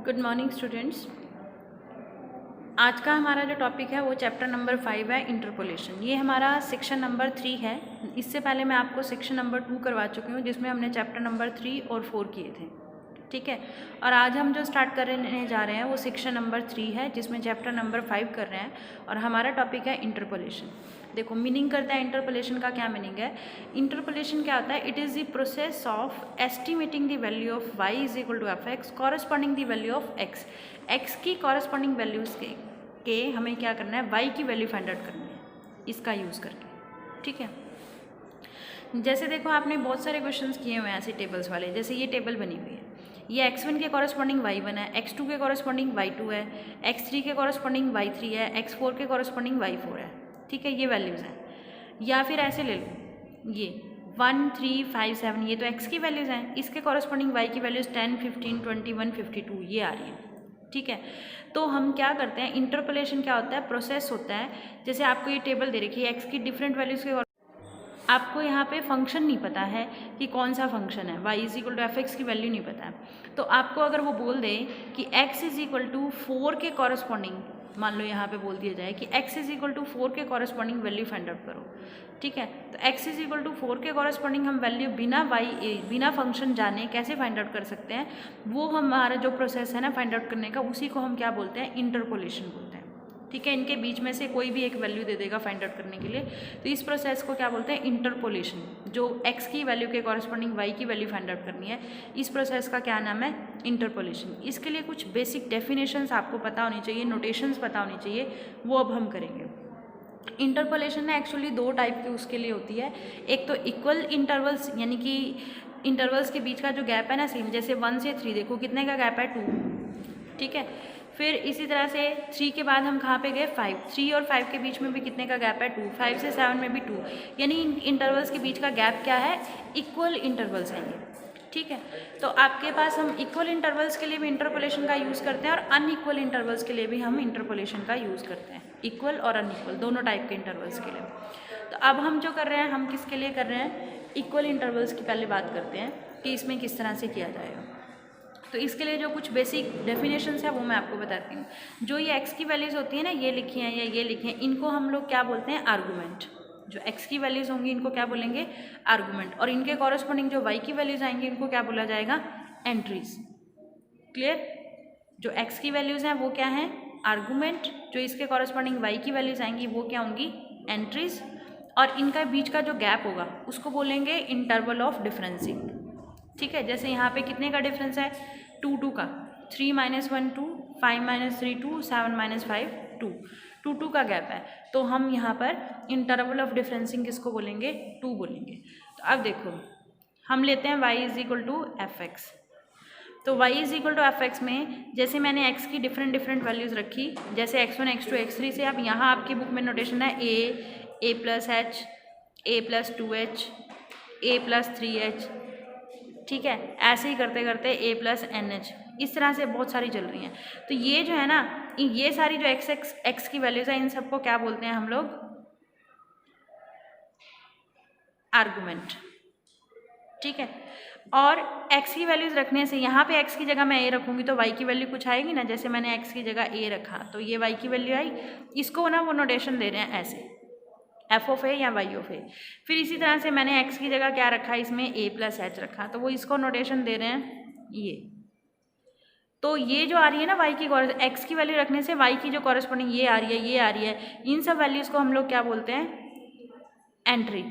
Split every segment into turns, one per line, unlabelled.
Good morning students. आज का हमारा जो टॉपिक है वो चैप्टर नंबर 5 है, इंटरपोलेशन। ये हमारा सेक्शन नंबर 3 है। इससे पहले मैं आपको सेक्शन नंबर 2 करवा चुकी हूँ, जिसमें हमने चैप्टर नंबर 3 और 4 किए थे। ठीक है, और आज हम जो स्टार्ट करने जा रहे हैं वो सेक्शन नंबर 3 है, जिसमें चैप्टर नंबर 5 कर रहे हैं, और हमारा टॉपिक है इंटरपोलेशन। देखो, मीनिंग करते हैं इंटरपोलेशन का। क्या मीनिंग है? इंटरपोलेशन क्या होता है? It is the process of estimating the value of y is equal to f x corresponding the value of x. X की कॉरस्पॉन्डिंग वैल्यूज़ के हमें क्या करना है? वाई की वैल्यू फाइंड आउट करनी है इसका यूज़ करके। ठीक है, जैसे देखो, आपने बहुत सारे क्वेश्चंस किए हुए हैं ऐसे टेबल्स वाले। जैसे ये टेबल बनी हुई है, ये x1 के कॉरस्पॉन्डिंग y1 है, x2 के कॉरस्पॉन्डिंग y2 है, x3 के कॉरस्पॉन्डिंग y3 है, x4 के कॉरस्पॉन्डिंग y4 है। ठीक है, ये वैल्यूज़ हैं। या फिर ऐसे ले लो, ये 1 3 5 7, ये तो x की वैल्यूज़ हैं, इसके कॉरस्पॉन्डिंग y की वैल्यूज़ 10 15 21 52 ये आ रही हैं। ठीक है, तो हम क्या करते हैं? इंटरपोलेशन क्या होता है? प्रोसेस होता है। जैसे आपको ये टेबल दे रखी है, x की डिफरेंट वैल्यूज़ के, आपको यहाँ पे फंक्शन नहीं पता है कि कौन सा फंक्शन है, y is equal to f x की वैल्यू नहीं पता है। तो आपको अगर वो बोल दे कि x इज इक्वल टू 4 के कॉरस्पॉन्डिंग, मान लो यहाँ पे बोल दिया जाए कि x इज इक्वल टू 4 के कॉरस्पॉन्डिंग वैल्यू फाइंड आउट करो। ठीक है, तो x इज इक्वल टू 4 के कॉरस्पॉन्डिंग हम वैल्यू बिना फंक्शन जाने कैसे फाइंड आउट कर सकते हैं? वो हमारा जो प्रोसेस है ना फाइंड आउट करने का, उसी को हम क्या बोलते हैं? इंटरपोलेशन बोलते हैं। ठीक है, इनके बीच में से कोई भी एक वैल्यू दे देगा फाइंड आउट करने के लिए, तो इस प्रोसेस को क्या बोलते हैं? इंटरपोलेशन। जो x की वैल्यू के कॉरस्पॉन्डिंग y की वैल्यू फाइंड आउट करनी है, इस प्रोसेस का क्या नाम है? इंटरपोलेशन। इसके लिए कुछ बेसिक डेफिनेशंस आपको पता होनी चाहिए, नोटेशंस पता होनी चाहिए, वो अब हम करेंगे। इंटरपोलेशन ना एक्चुअली दो टाइप की उसके लिए होती है। एक तो इक्वल इंटरवल्स, यानी कि इंटरवल्स के बीच का जो गैप है ना, सेम जैसे 1 से 3, देखो कितने का गैप है? 2। ठीक है, फिर इसी तरह से 3 के बाद हम कहाँ पे गए? 5। 3 और 5 के बीच में भी कितने का गैप है? 2। 5 से 7 में भी 2। यानी इंटरवल्स के बीच का गैप क्या है? इक्वल इंटरवल्स हैं ये। ठीक है, तो आपके पास हम इक्वल इंटरवल्स के लिए भी इंटरपोलेशन का यूज़ करते हैं, और अनइक्वल इंटरवल्स के लिए भी हम इंटरपोलेशन का यूज़ करते हैं। इक्वल और अनइक्वल दोनों टाइप के इंटरवल्स के लिए। तो अब हम जो कर रहे हैं, हम किसके लिए कर रहे हैं? इक्वल इंटरवल्स की पहले बात करते हैं कि इसमें किस तरह से किया जाएगा। तो इसके लिए जो कुछ बेसिक डेफिनेशंस है वो मैं आपको बताती हूँ। जो ये x की वैल्यूज़ होती है ना, ये लिखी हैं या ये लिखी हैं, इनको हम लोग क्या बोलते हैं? आर्गूमेंट। जो x की वैल्यूज़ होंगी इनको क्या बोलेंगे? आर्गूमेंट। और इनके कॉरस्पॉन्डिंग जो y की वैल्यूज़ आएंगी इनको क्या बोला जाएगा? एंट्रीज। क्लियर? जो x की वैल्यूज़ हैं वो क्या हैं? आर्गूमेंट। जो इसके कॉरस्पॉन्डिंग y की वैल्यूज़ आएंगी वो क्या होंगी? एंट्रीज। और इनका बीच का जो गैप होगा उसको बोलेंगे इंटरवल ऑफ डिफरेंसिंग। ठीक है, जैसे यहाँ पे कितने का डिफरेंस है? 2 2 का। 3 - 1 2, 5 - 3 2, 7 - 5 2, 2 2 का गैप है। तो हम यहाँ पर इंटरवल ऑफ डिफरेंसिंग किसको बोलेंगे? 2 बोलेंगे। तो अब देखो, हम लेते हैं y is equal to f x. तो y is equal to f x में जैसे मैंने x की डिफरेंट वैल्यूज़ रखी, जैसे x1 x2 x3 से, अब यहाँ आपकी बुक में नोटेशन है a plus h, a plus 2h, a plus 3h। ठीक है, ऐसे ही करते करते a प्लस NH, इस तरह से बहुत सारी चल रही हैं। तो ये जो है ना, ये सारी जो x की वैल्यूज़ हैं, इन सबको क्या बोलते हैं हम लोग? आर्गूमेंट। ठीक है, और x की वैल्यूज़ रखने से यहाँ पे x की जगह मैं a रखूँगी तो y की वैल्यू कुछ आएगी ना। जैसे मैंने x की जगह a रखा तो ये y की वैल्यू आई। इसको ना वो नोटेशन दे रहे हैं ऐसे, f ऑफ a या y ऑफ a। फिर इसी तरह से मैंने x की जगह क्या रखा? इसमें a प्लस h रखा, तो वो इसको नोटेशन दे रहे हैं ये। तो ये जो आ रही है ना y की x की वैल्यू रखने से y की जो कॉरस्पॉन्डिंग ये आ रही है, ये आ रही है, इन सब वैल्यूज़ को हम लोग क्या बोलते हैं? एंट्री।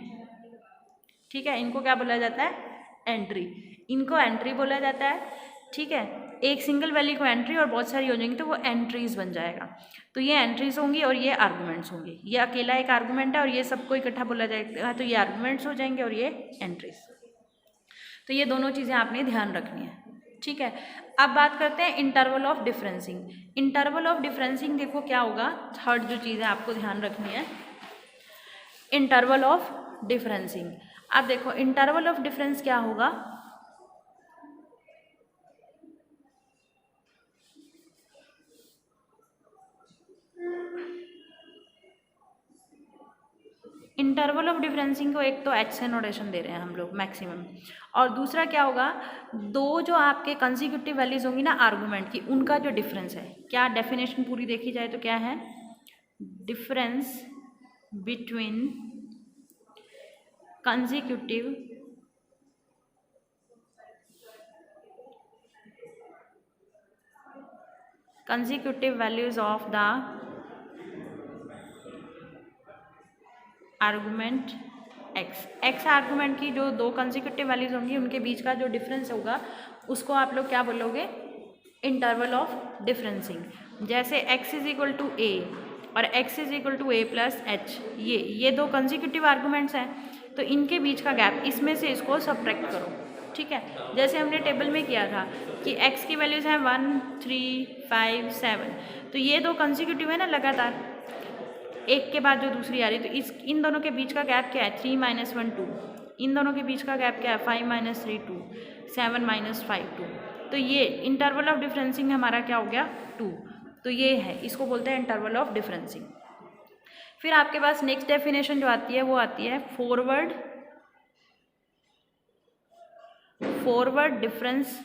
ठीक है, इनको क्या बोला जाता है? एंट्री। इनको एंट्री बोला जाता है। ठीक है, एक सिंगल वैल्यू को एंट्री और बहुत सारी हो जाएंगी तो वो एंट्रीज बन जाएगा। तो ये एंट्रीज होंगी और ये आर्गूमेंट्स होंगे। ये अकेला एक आर्गूमेंट है और ये सबको इकट्ठा बोला जाएगा, तो ये आर्गूमेंट्स हो जाएंगे और ये एंट्रीज। तो ये दोनों चीज़ें आपने ध्यान रखनी है। ठीक है, अब बात करते हैं इंटरवल ऑफ डिफरेंसिंग। इंटरवल ऑफ डिफरेंसिंग देखो क्या होगा, थर्ड जो चीज़ है आपको ध्यान रखनी है, इंटरवल ऑफ डिफरेंसिंग। अब देखो इंटरवल ऑफ डिफरेंस क्या होगा? इंटरवल ऑफ डिफरेंसिंग को एक तो एच से नोटेशन दे रहे हैं हम लोग मैक्सिमम, और दूसरा क्या होगा, दो जो आपके कंसेक्यूटिव वैल्यूज होंगी ना आर्गूमेंट की, उनका जो डिफरेंस है, क्या डेफिनेशन पूरी देखी जाए तो क्या है, difference between consecutive values of the argument x argument की जो दो कंसेक्यूटिव वैल्यूज होंगी उनके बीच का जो डिफरेंस होगा उसको आप लोग क्या बोलोगे, इंटरवल ऑफ डिफरेंसिंग। जैसे x is equal to a और x is equal to a plus h, ये दो कंसेक्यूटिव आर्गूमेंट्स हैं, तो इनके बीच का गैप, इसमें से इसको सब्ट्रैक्ट करो, ठीक है। जैसे हमने टेबल में किया था कि x की वैल्यूज़ हैं 1, 3, 5, 7, तो ये दो कंसेक्यूटिव है ना लगातार, एक के बाद जो दूसरी आ रही, तो इन दोनों के बीच का गैप क्या है, 3 - 1 2, इन दोनों के बीच का गैप क्या है, 5 - 3 2, 7 - 5 2, तो ये इंटरवल ऑफ डिफरेंसिंग हमारा क्या हो गया, 2, तो ये है, इसको बोलते हैं इंटरवल ऑफ डिफरेंसिंग। फिर आपके पास नेक्स्ट डेफिनेशन जो आती है वो आती है फॉरवर्ड डिफरेंस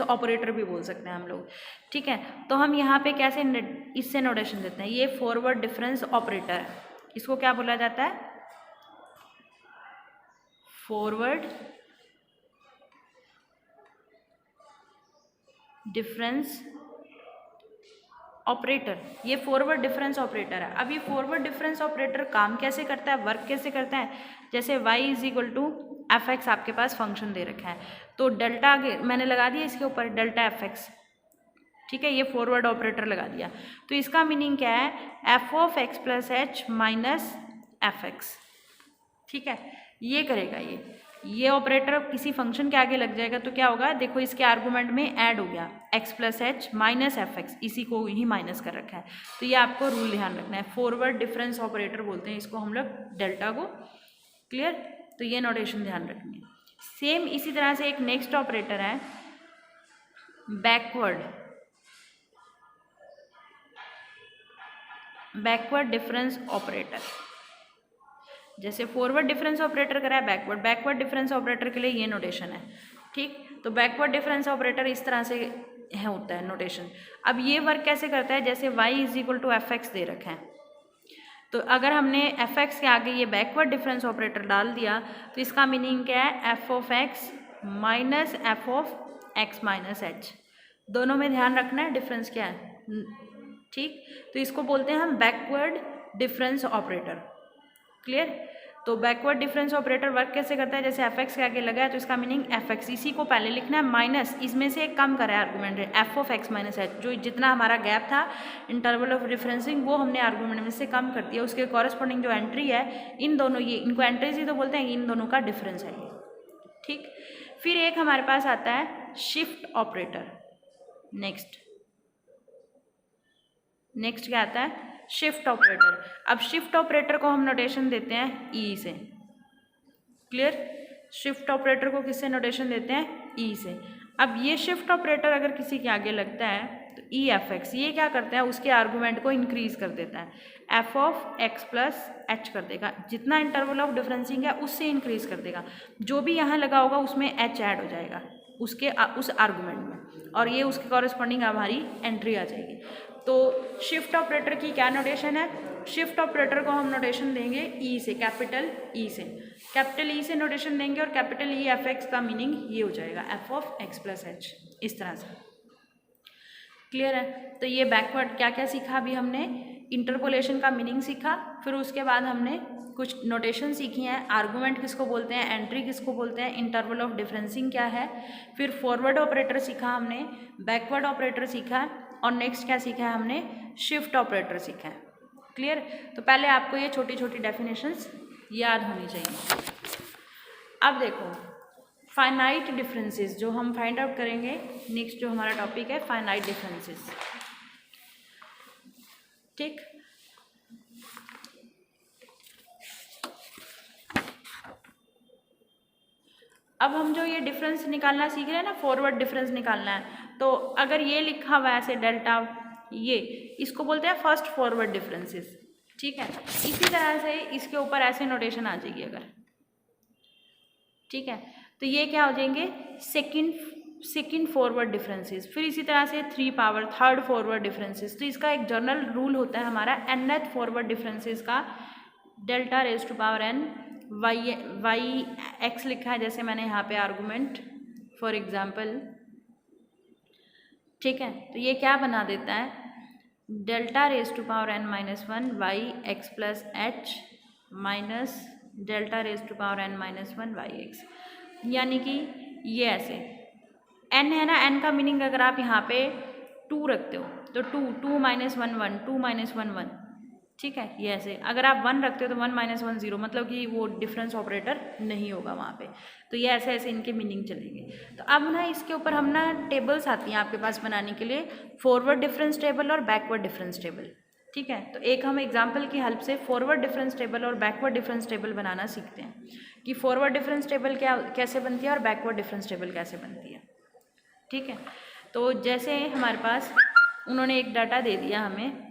ऑपरेटर भी बोल सकते हैं हम लोग, ठीक है। तो हम यहाँ पे कैसे इससे नोटेशन देते हैं, ये फॉरवर्ड डिफरेंस ऑपरेटर है, इसको क्या बोला जाता है, फॉरवर्ड डिफरेंस ऑपरेटर, ये फॉरवर्ड डिफरेंस ऑपरेटर है। अब ये फॉरवर्ड डिफरेंस ऑपरेटर काम कैसे करता है, वर्क कैसे करता है, जैसे y is equal to f x आपके पास फंक्शन दे रखा है, तो डेल्टा मैंने लगा दिया इसके ऊपर डेल्टा एफ एक्स, ठीक है, ये फॉरवर्ड ऑपरेटर लगा दिया, तो इसका मीनिंग क्या है, F of x plus h minus F x, ठीक है, ये करेगा ये ऑपरेटर किसी फंक्शन के आगे लग जाएगा तो क्या होगा, देखो इसके आर्गूमेंट में ऐड हो गया x plus h minus F x, इसी को ही माइनस कर रखा है, तो ये आपको रूल ध्यान रखना है, फॉरवर्ड डिफरेंस ऑपरेटर बोलते हैं इसको हम लोग, डेल्टा को, क्लियर, तो ये नोटेशन ध्यान रखनी है। सेम इसी तरह से एक नेक्स्ट ऑपरेटर है बैकवर्ड डिफरेंस ऑपरेटर, जैसे फॉरवर्ड डिफरेंस ऑपरेटर करा है बैकवर्ड डिफरेंस ऑपरेटर के लिए ये नोटेशन है, ठीक। तो बैकवर्ड डिफरेंस ऑपरेटर इस तरह से है, होता है नोटेशन। अब ये वर्क कैसे करता है, जैसे y is equal to f x दे रखा है, तो अगर हमने एफ एक्स के आगे ये बैकवर्ड डिफरेंस ऑपरेटर डाल दिया तो इसका मीनिंग क्या है, F of x minus F of x minus H, दोनों में ध्यान रखना है डिफरेंस क्या है, ठीक। तो इसको बोलते हैं हम बैकवर्ड डिफरेंस ऑपरेटर, क्लियर। तो बैकवर्ड डिफरेंस ऑपरेटर वर्क कैसे करता है, जैसे एफ एक्स के आगे लगा है तो इसका मीनिंग एफ एक्स, इसी को पहले लिखना है माइनस, इसमें से एक कम करा है argument F of x minus H, जो जितना हमारा गैप था इंटरवल ऑफ डिफरेंसिंग वो हमने आर्गूमेंट में से कम कर दिया, उसके कॉरस्पॉन्डिंग जो एंट्री है, इन दोनों, ये इनको एंट्रीज ही तो बोलते हैं, इन दोनों का डिफरेंस है ये, ठीक। फिर एक हमारे पास आता है शिफ्ट ऑपरेटर, नेक्स्ट क्या आता है, शिफ्ट ऑपरेटर। अब शिफ्ट ऑपरेटर को हम नोटेशन देते हैं ई से, क्लियर, शिफ्ट ऑपरेटर को किससे नोटेशन देते हैं, ई से। अब ये शिफ्ट ऑपरेटर अगर किसी के आगे लगता है तो ई एफ एक्स, ये क्या करता है, उसके आर्गूमेंट को इंक्रीज कर देता है, F of x plus H कर देगा, जितना इंटरवल ऑफ डिफरेंसिंग है उससे इंक्रीज कर देगा, जो भी यहाँ लगा होगा उसमें एच ऐड हो जाएगा उस आर्गूमेंट में, और ये उसके कॉरस्पॉन्डिंग हमारी एंट्री आ जाएगी। तो शिफ्ट ऑपरेटर की क्या नोटेशन है, शिफ्ट ऑपरेटर को हम नोटेशन देंगे ई से, कैपिटल ई से नोटेशन देंगे, और कैपिटल ई एफ एक्स का मीनिंग ये हो जाएगा F of x plus H, इस तरह से, क्लियर है। तो ये बैकवर्ड क्या क्या सीखा अभी हमने, इंटरपोलेशन का मीनिंग सीखा, फिर उसके बाद हमने कुछ नोटेशन सीखी हैं, आर्गूमेंट किसको बोलते हैं, एंट्री किसको बोलते हैं, इंटरवल ऑफ डिफरेंसिंग क्या है, फिर फॉरवर्ड ऑपरेटर सीखा हमने, बैकवर्ड ऑपरेटर सीखा, और नेक्स्ट क्या सीखा है हमने, शिफ्ट ऑपरेटर सीखा है, क्लियर। तो पहले आपको ये छोटी छोटी डेफिनेशंस याद होनी चाहिए। अब देखो फाइनाइट डिफरेंसेस जो हम फाइंड आउट करेंगे, नेक्स्ट जो हमारा टॉपिक है फाइनाइट डिफरेंसेस, ठीक। अब हम जो ये डिफरेंस निकालना सीख रहे हैं ना, फॉरवर्ड डिफरेंस निकालना है, तो अगर ये लिखा हुआ है ऐसे डेल्टा ये इसको बोलते हैं फर्स्ट फॉरवर्ड डिफरेंसेस, ठीक है। इसी तरह से इसके ऊपर ऐसे नोटेशन आ जाएगी अगर, ठीक है, तो ये क्या हो जाएंगे सेकंड फॉरवर्ड डिफरेंसेस। फिर इसी तरह से 3 पावर थर्ड फॉरवर्ड डिफरेंसेस। तो इसका एक जनरल रूल होता है हमारा nth फॉरवर्ड डिफरेंसेस का delta raise to power n y x लिखा है जैसे मैंने यहाँ पे आर्गूमेंट फॉर एग्जाम्पल, ठीक है। तो ये क्या बना देता है delta raise to power n minus 1 y x plus h minus delta raise to power n minus 1 y x, यानी कि ये ऐसे n है ना, n का मीनिंग अगर आप यहाँ पे 2 रखते हो तो 2 माइनस 1 1 2 माइनस 1 1, ठीक है। ये ऐसे अगर आप 1 रखते हो तो 1 माइनस 1 0, मतलब कि वो डिफरेंस ऑपरेटर नहीं होगा वहाँ पे। तो ये ऐसे ऐसे इनके मीनिंग चलेंगे। तो अब ना इसके ऊपर हम ना टेबल्स आती हैं आपके पास बनाने के लिए, फॉरवर्ड डिफरेंस टेबल और बैकवर्ड डिफरेंस टेबल, ठीक है। तो एक हम एग्जाम्पल की हेल्प से फॉरवर्ड डिफरेंस टेबल और बैकवर्ड डिफरेंस टेबल बनाना सीखते हैं कि फॉरवर्ड डिफरेंस टेबल कैसे बनती है और बैकवर्ड डिफरेंस टेबल कैसे बनती है, ठीक है। तो जैसे हमारे पास उन्होंने एक डाटा दे दिया, हमें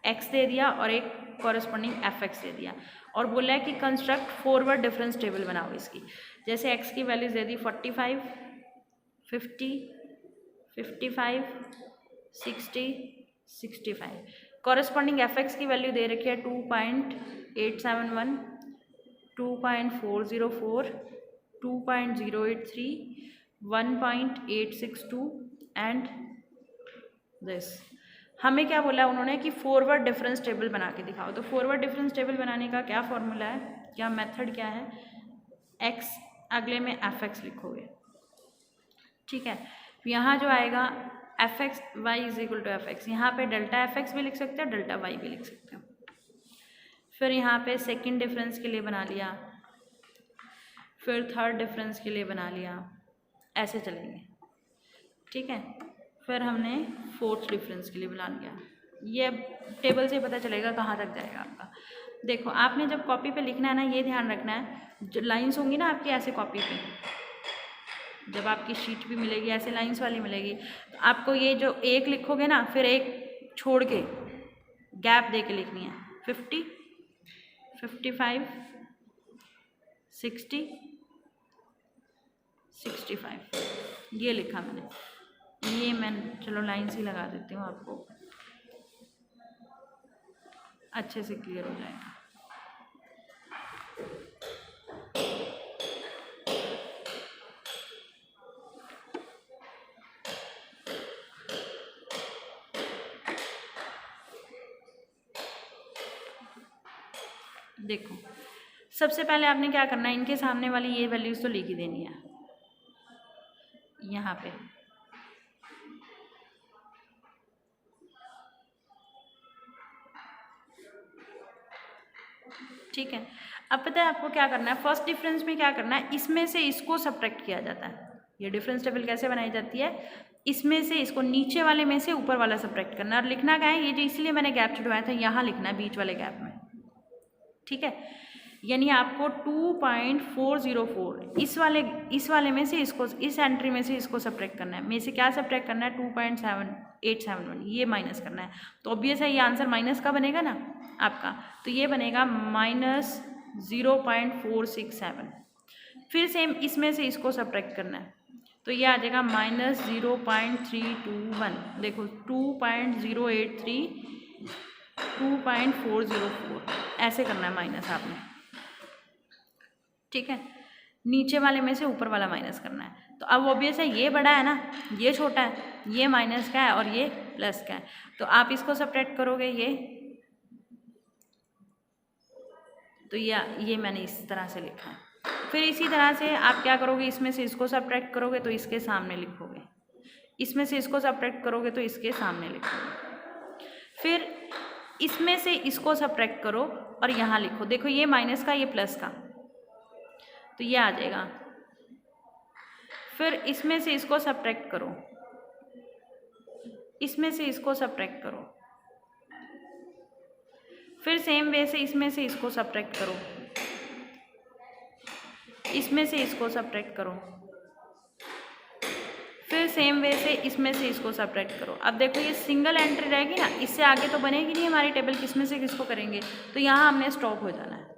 x दे दिया और एक कॉरस्पॉन्डिंग fx दे दिया और बोला है कि कंस्ट्रक्ट फॉरवर्ड डिफरेंस टेबल बनाओ इसकी। जैसे x की वैल्यूज दे दी 45 50 55 60 65, कॉरस्पॉन्डिंग fx की वैल्यू दे रखी है 2.871 2.404 2.083 1.862 एंड दिस। हमें क्या बोला उन्होंने कि फॉरवर्ड डिफरेंस टेबल बना के दिखाओ। तो फॉरवर्ड डिफरेंस टेबल बनाने का क्या फॉर्मूला है, क्या मेथड क्या है, x अगले में fx लिखोगे, ठीक है। यहाँ जो आएगा fx y is equal to fx, यहाँ पे डेल्टा fx भी लिख सकते हो डेल्टा y भी लिख सकते हो। फिर यहाँ पे सेकंड डिफरेंस के लिए बना लिया, फिर थर्ड डिफरेंस के लिए बना लिया, ऐसे चलेंगे, ठीक है। फिर हमने फोर्थ डिफरेंस के लिए बना लिया। ये टेबल से पता चलेगा कहाँ तक जाएगा आपका। देखो आपने जब कॉपी पे लिखना है ना, ये ध्यान रखना है, जो लाइंस होंगी ना आपकी ऐसे कॉपी पे, जब आपकी शीट भी मिलेगी ऐसे लाइंस वाली मिलेगी, तो आपको ये जो एक लिखोगे ना, फिर एक छोड़ के गैप दे के लिखनी है। 50 55 60 65 ये लिखा मैंने। ये मैं चलो लाइन से लगा देती हूँ, आपको अच्छे से क्लियर हो जाएगा। देखो सबसे पहले आपने क्या करना है, इनके सामने वाली ये वैल्यूज तो लिख ही देनी है यहाँ पे, ठीक है। अब पता है आपको क्या करना है, फर्स्ट डिफरेंस में क्या करना है, इसमें से इसको सब्ट्रैक्ट किया जाता है। ये डिफरेंस टेबल कैसे बनाई जाती है, इसमें से इसको नीचे वाले में से ऊपर वाला सब्ट्रैक्ट करना, और लिखना क्या है, ये जो इसलिए मैंने गैप छुड़वाया था यहाँ लिखना है बीच वाले गैप में, ठीक है। यानी आपको 2.404 इस वाले में से इसको, इस एंट्री में से इसको सब्ट्रैक्ट करना है, में से क्या सब्ट्रैक्ट करना है 2.7871 ये माइनस करना है। तो ऑब्वियस है ये आंसर माइनस का बनेगा ना आपका, तो ये बनेगा -0.467। फिर सेम इसमें से इसको सब्ट्रैक्ट करना है, तो ये आ जाएगा -0.321। देखो 2.083 2.404 ऐसे करना है माइनस आपने, ठीक है। नीचे वाले में से ऊपर वाला माइनस करना है। तो अब ऑब्वियस है ये बड़ा है ना, ये छोटा है, ये माइनस का है और ये प्लस का है, तो आप इसको सब्ट्रैक्ट करोगे ये, तो ये मैंने इस तरह से लिखा है। फिर इसी तरह से आप क्या करोगे, इसमें से इसको सब्ट्रैक्ट करोगे तो इसके सामने लिखोगे, इसमें से इसको सब्ट्रैक्ट करोगे तो इसके सामने लिखोगे, फिर इसमें से इसको सब्ट्रैक्ट करो और यहाँ लिखो। देखो ये माइनस का, ये प्लस का, तो ये आ जाएगा। फिर इसमें से इसको सब्ट्रैक्ट करो, इसमें से इसको सब्ट्रैक्ट करो, फिर सेम वे से इसमें से इसको सब्ट्रैक्ट करो, इसमें से इसको सब्ट्रैक्ट करो, फिर सेम वे से इसमें से इसको सब्ट्रैक्ट करो। अब देखो ये सिंगल एंट्री रहेगी ना, इससे आगे तो बनेगी नहीं हमारी टेबल, किसमें से किसको करेंगे, तो यहाँ हमने स्टॉप हो जाना है।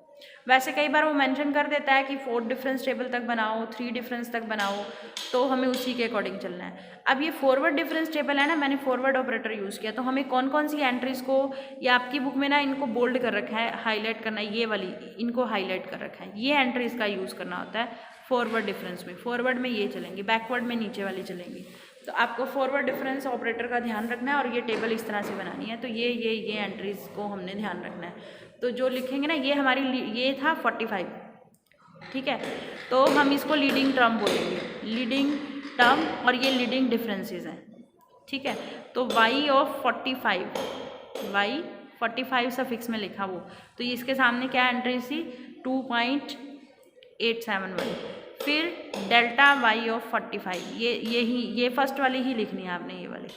वैसे कई बार वो मेंशन कर देता है कि 4 डिफरेंस टेबल तक बनाओ, 3 डिफरेंस तक बनाओ, तो हमें उसी के अकॉर्डिंग चलना है। अब ये फॉरवर्ड डिफरेंस टेबल है ना, मैंने फॉरवर्ड ऑपरेटर यूज़ किया, तो हमें कौन कौन सी एंट्रीज़ को, या आपकी बुक में ना इनको बोल्ड कर रखा है, हाईलाइट करना है, ये वाली इनको हाईलाइट कर रखा है, ये एंट्रीज़ का यूज़ करना होता है फॉरवर्ड डिफरेंस में। फॉरवर्ड में ये चलेंगी, बैकवर्ड में नीचे वाली चलेंगी। तो आपको फॉरवर्ड डिफरेंस ऑपरेटर का ध्यान रखना है और ये टेबल इस तरह से बनानी है। तो ये एंट्रीज़ को हमने ध्यान रखना है। तो जो लिखेंगे ना, ये हमारी ये था 45, ठीक है, तो हम इसको लीडिंग टर्म बोलेंगे, लीडिंग टर्म, और ये लीडिंग डिफरेंसेस हैं, ठीक है। तो y ऑफ 45, y 45 सफिक्स में लिखा वो, तो ये इसके सामने क्या एंट्री थी 2.871। फिर डेल्टा y ऑफ 45, ये फर्स्ट वाली ही लिखनी है आपने, ये वाली।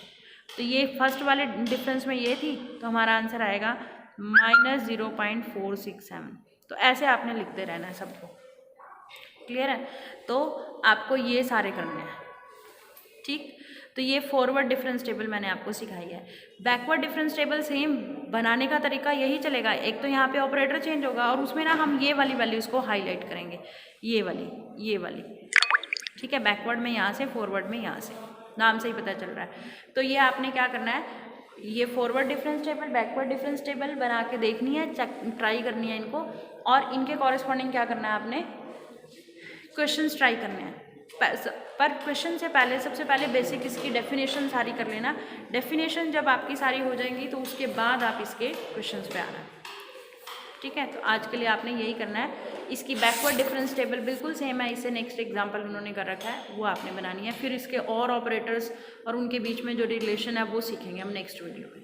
तो ये फर्स्ट वाले डिफरेंस में ये थी, तो हमारा आंसर आएगा -0.467। तो ऐसे आपने लिखते रहना है सबको, क्लियर है। तो आपको ये सारे करने हैं, ठीक। तो ये फॉरवर्ड डिफरेंस टेबल मैंने आपको सिखाई है। बैकवर्ड डिफरेंस टेबल सेम बनाने का तरीका यही चलेगा, एक तो यहाँ पे ऑपरेटर चेंज होगा और उसमें ना हम ये वाली वैल्यूज़ को हाईलाइट करेंगे, ये वाली, ठीक है। बैकवर्ड में यहाँ से, फॉरवर्ड में यहाँ से, नाम से ही पता चल रहा है। तो ये आपने क्या करना है, ये forward difference table, backward difference table बना के देखनी है, ट्राई करनी है इनको, और इनके कॉरेस्पॉन्डिंग क्या करना है आपने, क्वेश्चंस ट्राई करने हैं। पर क्वेश्चन से पहले सबसे पहले बेसिक इसकी डेफिनेशन सारी कर लेना। डेफिनेशन जब आपकी सारी हो जाएंगी तो उसके बाद आप इसके क्वेश्चंस पे आना, ठीक है। तो आज के लिए आपने यही करना है। इसकी बैकवर्ड डिफरेंस टेबल बिल्कुल सेम है, इससे नेक्स्ट एग्जांपल उन्होंने कर रखा है, वो आपने बनानी है। फिर इसके और ऑपरेटर्स और उनके बीच में जो रिलेशन है वो सीखेंगे हम नेक्स्ट वीडियो में।